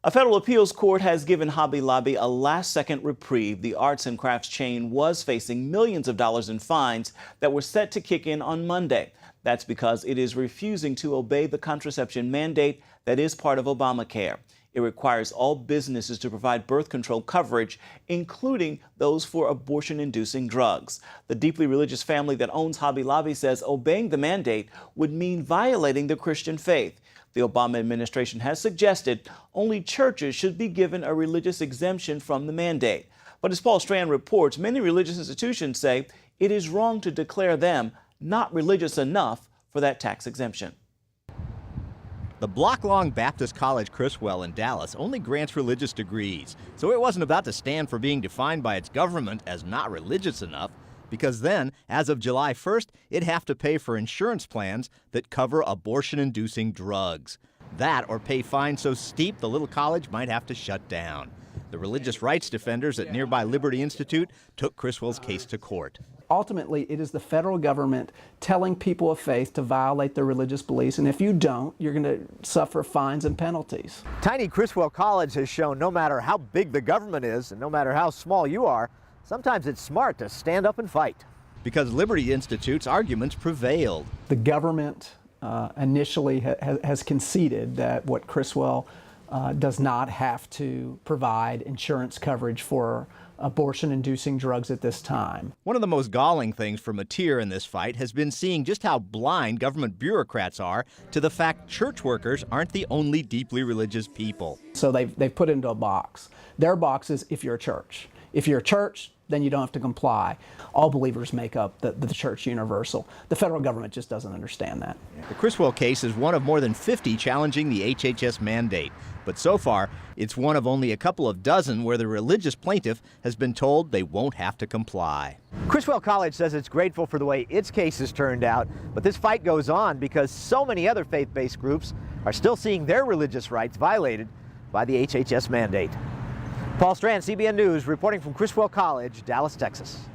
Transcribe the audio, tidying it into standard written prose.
A federal appeals court has given Hobby Lobby a last-second reprieve. The arts and crafts chain was facing millions of dollars in fines that were set to kick in on Monday. That's because it is refusing to obey the contraception mandate that is part of Obamacare. It requires all businesses to provide birth control coverage, including those for abortion-inducing drugs. The deeply religious family that owns Hobby Lobby says obeying the mandate would mean violating the Christian faith. The Obama administration has suggested only churches should be given a religious exemption from the mandate. But as Paul Strand reports, many religious institutions say it is wrong to declare them not religious enough for that tax exemption. The block-long Baptist College Criswell in Dallas only grants religious degrees, so it wasn't about to stand for being defined by its government as not religious enough, because then, as of July 1st, it'd have to pay for insurance plans that cover abortion-inducing drugs. That or pay fines so steep the little college might have to shut down. The religious rights defenders at nearby Liberty Institute took Criswell's case to court. Ultimately, it is the federal government telling people of faith to violate their religious beliefs, and if you don't, you're going to suffer fines and penalties. Tiny Criswell College has shown no matter how big the government is and no matter how small you are, sometimes it's smart to stand up and fight. Because Liberty Institute's arguments prevailed. The government initially has conceded that what Criswell does not have to provide insurance coverage for abortion-inducing drugs at this time. One of the most galling things for Mateer in this fight has been seeing just how blind government bureaucrats are to the fact church workers aren't the only deeply religious people. So they've put it into a box. Their box is if you're a church. If you're a church, then you don't have to comply. All believers make up the church universal. The federal government just doesn't understand that. The Criswell case is one of more than 50 challenging the HHS mandate. But so far, it's one of only a couple of dozen where the religious plaintiff has been told they won't have to comply. Criswell College says it's grateful for the way its case has turned out, but this fight goes on because so many other faith-based groups are still seeing their religious rights violated by the HHS mandate. Paul Strand, CBN News, reporting from Criswell College, Dallas, Texas.